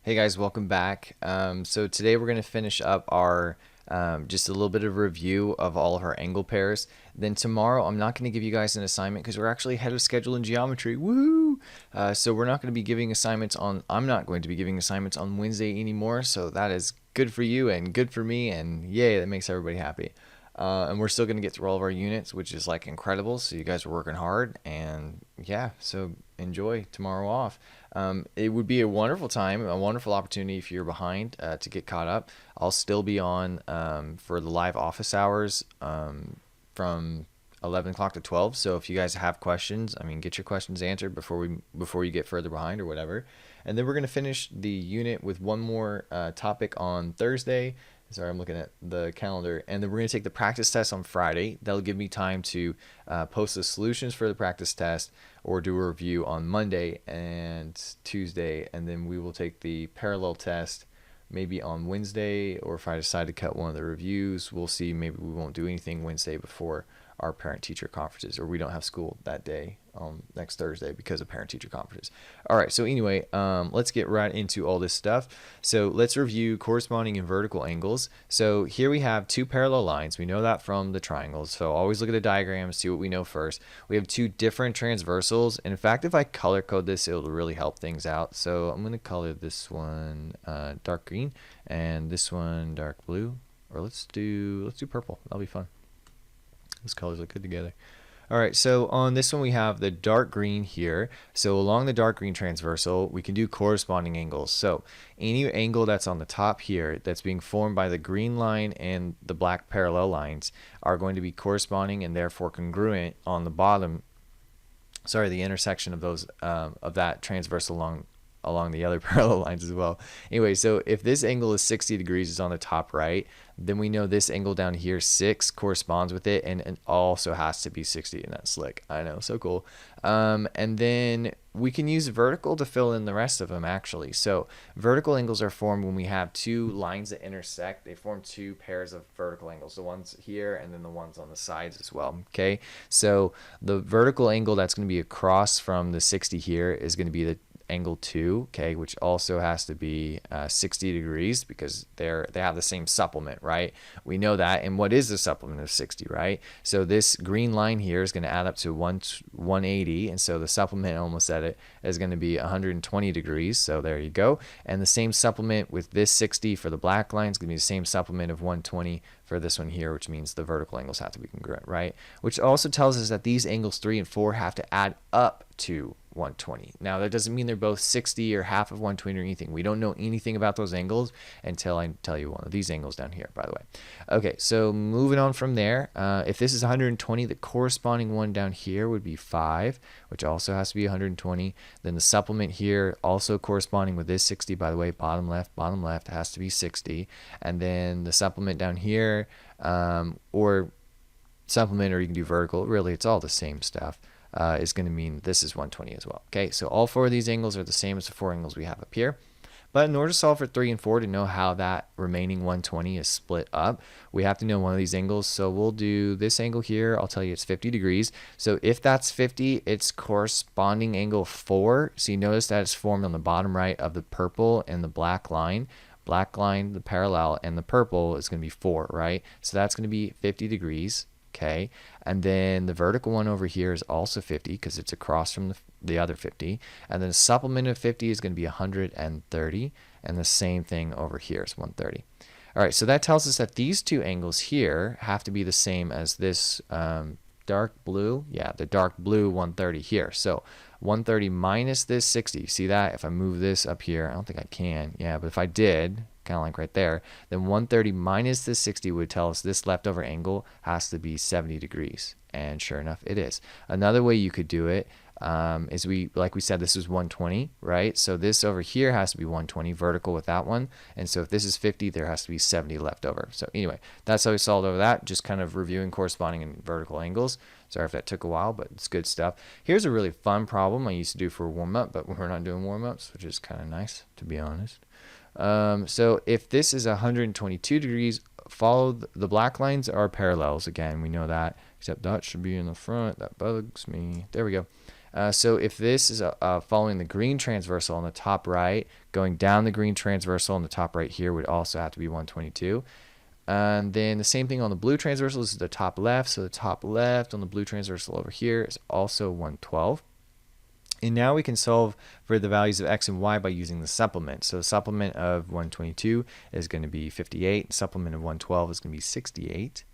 Hey guys, welcome back. So today we're going to finish up our just a little bit of review of all of our angle pairs. Then tomorrow I'm not going to give you guys an assignment because we're actually ahead of schedule in geometry. Woo! So we're not going to be giving assignments on. I'm not going to be giving assignments on Wednesday anymore. So that is good for you and good for me, and yay, that makes everybody happy. And we're still going to get through all of our units, which is like incredible. So you guys are working hard, and yeah, so enjoy tomorrow off. It would be a wonderful time, a wonderful opportunity if you're behind to get caught up. I'll still be on for the live office hours from 11 o'clock to 12. So if you guys have questions, I mean, get your questions answered before you get further behind or whatever. And then we're going to finish the unit with one more topic on Thursday. Sorry, I'm looking at the calendar. And then we're going to take the practice test on Friday. That'll give me time to post the solutions for the practice test or do a review on Monday and Tuesday. And then we will take the parallel test maybe on Wednesday, or if I decide to cut one of the reviews, we'll see. Maybe we won't do anything Wednesday before our parent-teacher conferences, or we don't have school that day next Thursday because of parent-teacher conferences. All right, so anyway, let's get right into all this stuff. So let's review corresponding and vertical angles. So here we have two parallel lines. We know that from the triangles. So always look at the diagram, see what we know first. We have two different transversals. And in fact, if I color code this, it'll really help things out. So I'm going to color this one dark green and this one dark blue. Or let's do purple. That'll be fun. Those colors look good together. All right, so on this one we have the dark green here. So along the dark green transversal, we can do corresponding angles. So any angle that's on the top here that's being formed by the green line and the black parallel lines are going to be corresponding and therefore congruent on the bottom. Sorry, the intersection of those of that transversal along the other parallel lines as well. Anyway, so if this angle is 60 degrees is on the top right, then we know this angle down here 6 corresponds with it, and it also has to be 60, and that's slick. I know, so cool. And then we can use vertical to fill in the rest of them actually. So vertical angles are formed when we have two lines that intersect. They form two pairs of vertical angles, the ones here and then the ones on the sides as well. Okay, so the vertical angle that's going to be across from the 60 here is going to be the angle 2, okay, which also has to be 60 degrees because they have the same supplement, right? We know that. And what is the supplement of 60, right? So this green line here is going to add up to 180, and so the supplement, I almost said it, is going to be 120 degrees. So there you go. And the same supplement with this 60 for the black line is going to be the same supplement of 120 for this one here, which means the vertical angles have to be congruent, right? Which also tells us that these angles 3 and 4 have to add up to 120. Now that doesn't mean they're both 60 or half of 120 or anything. We don't know anything about those angles until I tell you one of these angles down here, by the way. Okay, so moving on from there, if this is 120, the corresponding one down here would be 5, which also has to be 120. Then the supplement here, also corresponding with this 60, by the way, bottom left has to be 60. And then the supplement down here, or supplement, or you can do vertical, really it's all the same stuff. Is going to mean this is 120 as well. Okay, so all 4 of these angles are the same as the 4 angles we have up here. But in order to solve for 3 and 4 to know how that remaining 120 is split up, we have to know one of these angles. So we'll do this angle here. I'll tell you it's 50 degrees. So if that's 50, its corresponding angle 4. So you notice that it's formed on the bottom right of the purple and the black line. Black line, the parallel, and the purple is going to be 4, right? So that's going to be 50 degrees. Okay, and then the vertical one over here is also 50 because it's across from the other 50, and then the supplement of 50 is going to be 130, and the same thing over here is 130. All right, so that tells us that these two angles here have to be the same as this dark blue, yeah, the dark blue 130 here. So 130 minus this 60, see that? If I move this up here, I don't think I can, yeah, but if I did, kind of like right there, then 130 minus this 60 would tell us this leftover angle has to be 70 degrees. And sure enough, it is. Another way you could do it is like we said, this is 120, right? So this over here has to be 120 vertical with that one. And so if this is 50, there has to be 70 left over. So anyway, that's how we solved over that, just kind of reviewing corresponding and vertical angles. Sorry if that took a while, but it's good stuff. Here's a really fun problem I used to do for warm-up, but we're not doing warm-ups, which is kind of nice, to be honest. So if this is 122 degrees, follow the black lines are parallels. Again, we know that, except that should be in the front. That bugs me. There we go. So if this is following the green transversal on the top right, going down the green transversal on the top right here would also have to be 122. And then the same thing on the blue transversal. This is the top left. So the top left on the blue transversal over here is also 112. And now we can solve for the values of x and y by using the supplement. So the supplement of 122 is going to be 58. Supplement of 112 is going to be 68.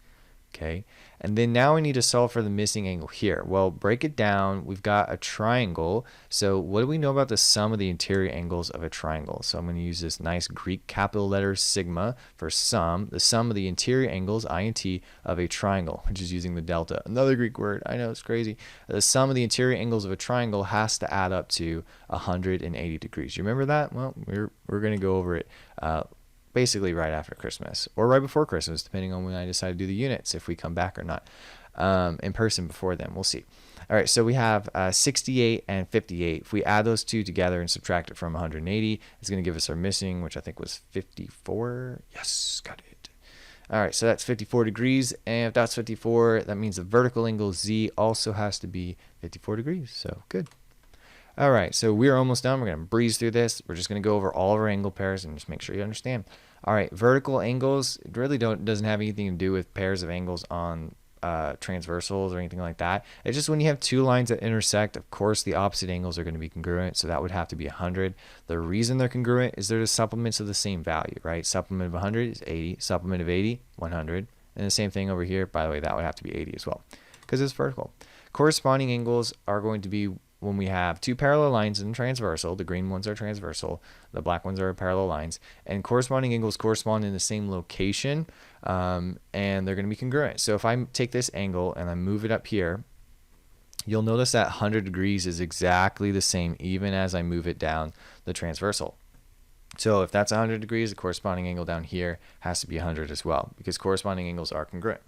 Okay, and then now we need to solve for the missing angle here. Well, break it down. We've got a triangle. So what do we know about the sum of the interior angles of a triangle? So I'm going to use this nice Greek capital letter sigma for sum. The sum of the interior angles, int, of a triangle, which is using the delta. Another Greek word. I know, it's crazy. The sum of the interior angles of a triangle has to add up to 180 degrees. You remember that? Well, we're going to go over it basically right after Christmas or right before Christmas, depending on when I decide to do the units, if we come back or not in person before then. We'll see. All right, so we have 68 and 58. If we add those two together and subtract it from 180, it's going to give us our missing, which I think was 54. Yes, got it. All right, so that's 54 degrees, and if that's 54, that means the vertical angle Z also has to be 54 degrees, so good. All right, so we're almost done. We're going to breeze through this. We're just going to go over all of our angle pairs and just make sure you understand. All right, vertical angles, it really doesn't have anything to do with pairs of angles on transversals or anything like that. It's just when you have two lines that intersect, of course, the opposite angles are going to be congruent, so that would have to be 100. The reason they're congruent is they're the supplements of the same value, right? Supplement of 100 is 80, supplement of 80, 100. And the same thing over here, by the way, that would have to be 80 as well because it's vertical. Corresponding angles are going to be when we have two parallel lines in transversal. The green ones are transversal, the black ones are parallel lines, and corresponding angles correspond in the same location, and they're going to be congruent. So if I take this angle and I move it up here, you'll notice that 100 degrees is exactly the same even as I move it down the transversal. So if that's 100 degrees, the corresponding angle down here has to be 100 as well, because corresponding angles are congruent.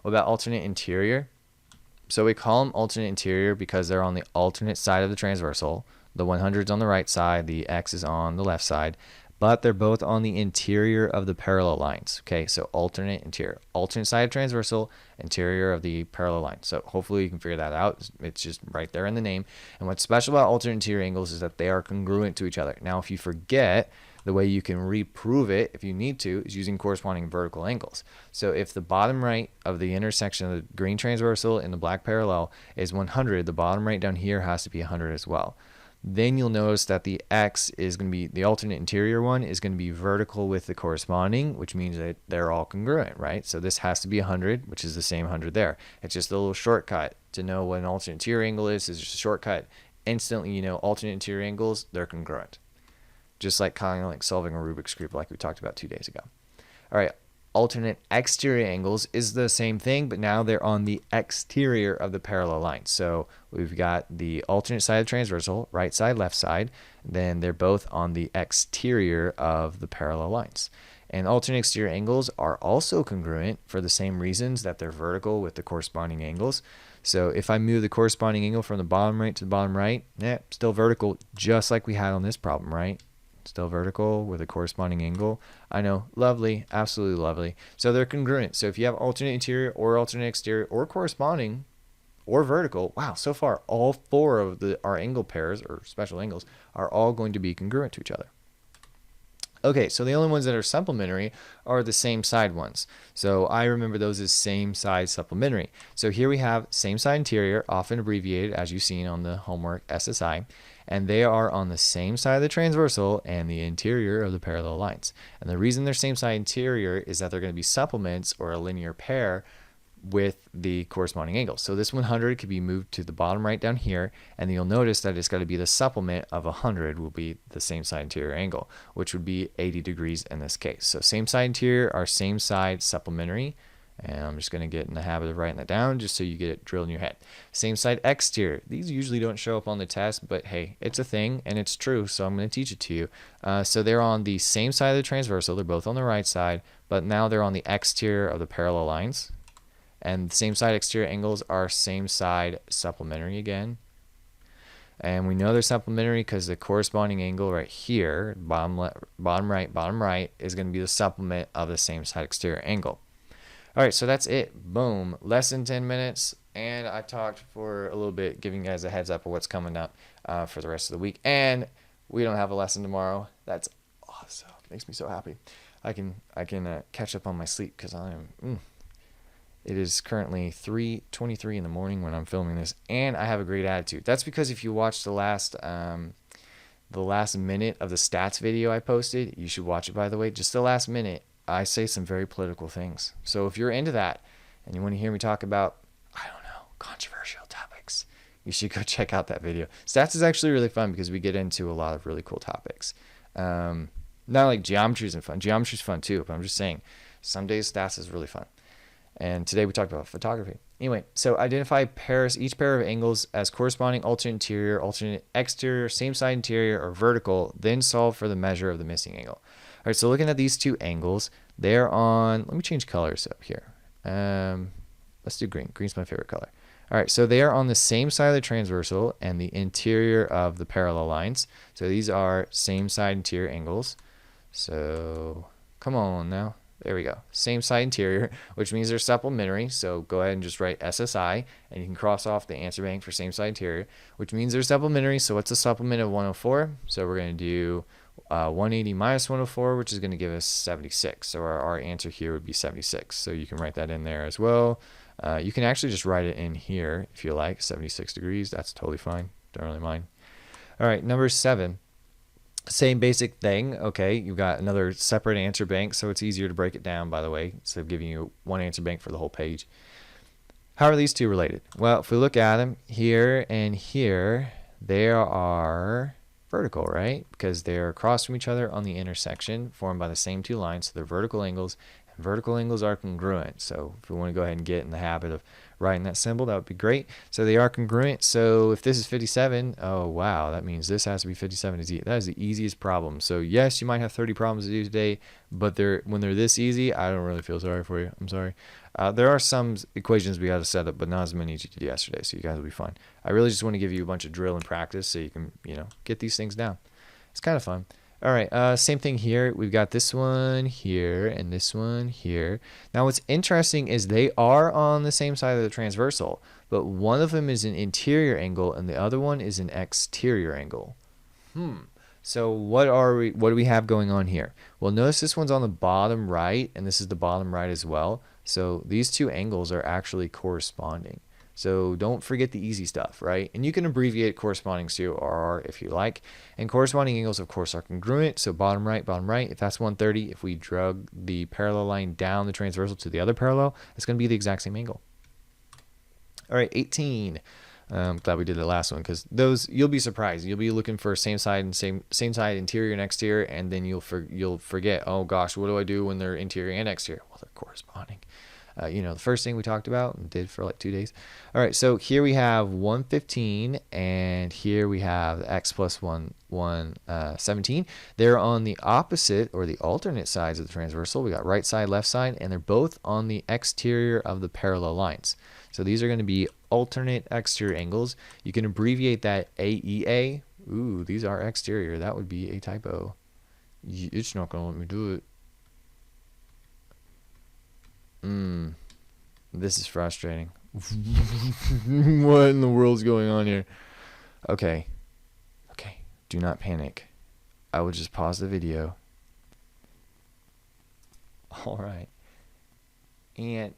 What about alternate interior? So we call them alternate interior because they're on the alternate side of the transversal. The 100's on the right side, the x is on the left side, but they're both on the interior of the parallel lines. Okay, so alternate interior. Alternate side of transversal, interior of the parallel line. So hopefully you can figure that out. It's just right there in the name. And what's special about alternate interior angles is that they are congruent to each other. Now, if you forget, the way you can reprove it, if you need to, is using corresponding vertical angles. So if the bottom right of the intersection of the green transversal and the black parallel is 100, the bottom right down here has to be 100 as well. Then you'll notice that the x is going to be, the alternate interior one is going to be vertical with the corresponding, which means that they're all congruent, right? So this has to be 100, which is the same 100 there. It's just a little shortcut to know what an alternate interior angle is just a shortcut. Instantly, you know, alternate interior angles, they're congruent. Just like kind of like solving a Rubik's Cube like we talked about 2 days ago. All right, alternate exterior angles is the same thing, but now they're on the exterior of the parallel line. So we've got the alternate side of transversal, right side, left side, then they're both on the exterior of the parallel lines. And alternate exterior angles are also congruent for the same reasons that they're vertical with the corresponding angles. So if I move the corresponding angle from the bottom right to the bottom right, still vertical, just like we had on this problem, right? Still vertical with a corresponding angle. I know, lovely, absolutely lovely. So they're congruent. So if you have alternate interior or alternate exterior or corresponding or vertical, wow, so far all four of our angle pairs or special angles are all going to be congruent to each other. Okay, so the only ones that are supplementary are the same side ones. So I remember those as same side supplementary. So here we have same side interior, often abbreviated as you've seen on the homework SSI, and they are on the same side of the transversal and the interior of the parallel lines. And the reason they're same side interior is that they're going to be supplements or a linear pair with the corresponding angle. So this 100 could be moved to the bottom right down here, and you'll notice that it's got to be the supplement of 100 will be the same side interior angle, which would be 80 degrees in this case. So same side interior are same side supplementary, and I'm just going to get in the habit of writing that down just so you get it drilled in your head. Same side exterior. These usually don't show up on the test, but hey, it's a thing and it's true, so I'm going to teach it to you. So they're on the same side of the transversal. They're both on the right side, but now they're on the exterior of the parallel lines. And same side exterior angles are same side supplementary again. And we know they're supplementary because the corresponding angle right here, bottom right, is going to be the supplement of the same side exterior angle. All right, so that's it. Boom. Less than 10 minutes. And I talked for a little bit, giving you guys a heads up of what's coming up for the rest of the week. And we don't have a lesson tomorrow. That's awesome. Makes me so happy. I can catch up on my sleep because I am. It is currently 3:23 in the morning when I'm filming this, and I have a great attitude. That's because if you watch the last minute of the stats video I posted, you should watch it, by the way. Just the last minute, I say some very political things. So if you're into that and you want to hear me talk about, I don't know, controversial topics, you should go check out that video. Stats is actually really fun because we get into a lot of really cool topics. Not like geometry isn't fun. Geometry's fun too, but I'm just saying some days stats is really fun. And today we talked about photography. Anyway, so identify each pair of angles as corresponding alternate interior, alternate exterior, same side interior, or vertical, then solve for the measure of the missing angle. All right, so looking at these two angles, they're on, let me change colors up here. Let's do green. Green's my favorite color. All right, so they are on the same side of the transversal and the interior of the parallel lines. So these are same side interior angles. So come on now. There we go. Same side interior, which means they're supplementary. So go ahead and just write SSI, and you can cross off the answer bank for same side interior, which means they're supplementary. So what's the supplement of 104? So we're going to do 180 minus 104, which is going to give us 76. So our answer here would be 76. So you can write that in there as well. You can actually just write it in here if you like, 76 degrees. That's totally fine. Don't really mind. All right, number 7. Same basic thing. Okay, you've got another separate answer bank, so it's easier to break it down, by the way, instead of giving you one answer bank for the whole page. How are these two related? Well, if we look at them here and here, they are vertical, right? Because they're across from each other on the intersection, formed by the same two lines, so they're vertical angles, and vertical angles are congruent. So if we want to go ahead and get in the habit of writing that symbol, that would be great. So they are congruent. So if this is 57, oh wow, that means this has to be 57. That is the easiest problem. So yes, you might have 30 problems to do today, but when they're this easy, I don't really feel sorry for you. I'm sorry. There are some equations we got to set up, but not as many as you did yesterday, so you guys will be fine. I really just want to give you a bunch of drill and practice so you can, get these things down. It's kind of fun. All right, same thing here. We've got this one here and this one here. Now what's interesting is they are on the same side of the transversal, but one of them is an interior angle and the other one is an exterior angle. So what do we have going on here? Well, notice this one's on the bottom right and this is the bottom right as well. So these two angles are actually corresponding. So don't forget the easy stuff, right? And you can abbreviate corresponding to RR if you like. And corresponding angles, of course, are congruent. So bottom right, if that's 130, if we drug the parallel line down the transversal to the other parallel, it's going to be the exact same angle. All right, 18. I'm glad we did the last one because those, you'll be surprised. You'll be looking for same side and same side interior and exterior, and then you'll forget, oh gosh, what do I do when they're interior and exterior? Well, they're corresponding. The first thing we talked about and did for like 2 days. All right, so here we have 115 and here we have x plus 117. They're on the opposite or the alternate sides of the transversal. We got right side, left side, and they're both on the exterior of the parallel lines. So these are going to be alternate exterior angles. You can abbreviate that AEA. Ooh, these are exterior. That would be a typo. It's not going to let me do it. This is frustrating. What in the world's going on here? Okay, do not panic. I will just pause the video. All right, and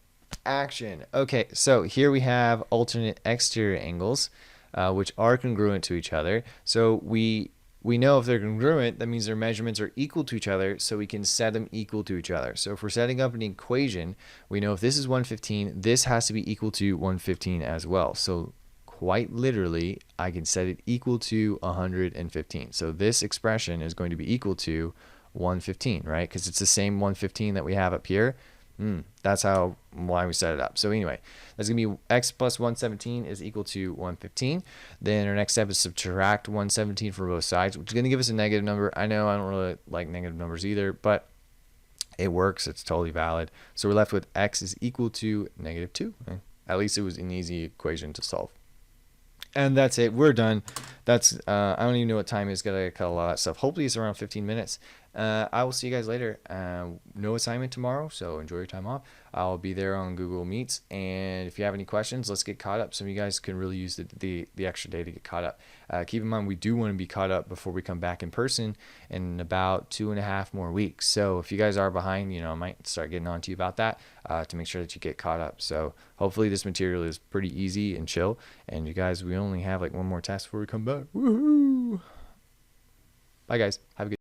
action. Okay, so here we have alternate exterior angles, which are congruent to each other. So we know if they're congruent, that means their measurements are equal to each other, so we can set them equal to each other. So if we're setting up an equation, we know if this is 115, this has to be equal to 115 as well. So quite literally, I can set it equal to 115. So this expression is going to be equal to 115, right? Because it's the same 115 that we have up here. That's why we set it up. So anyway, that's going to be x plus 117 is equal to 115. Then our next step is subtract 117 from both sides, which is going to give us a negative number. I know I don't really like negative numbers either, but it works. It's totally valid. So we're left with x is equal to -2. At least it was an easy equation to solve. And that's it. We're done. That's I don't even know what time it is. Gotta cut a lot of that stuff. Hopefully it's around 15 minutes. I will see you guys later. No assignment tomorrow, so enjoy your time off. I'll be there on Google Meets, and if you have any questions, let's get caught up. Some of you guys can really use the extra day to get caught up. Keep in mind, we do want to be caught up before we come back in person in about 2.5 more weeks. So if you guys are behind, I might start getting on to you about that to make sure that you get caught up. So hopefully this material is pretty easy and chill. And you guys, we only have like one more test before we come back. Woohoo! Bye guys. Have a good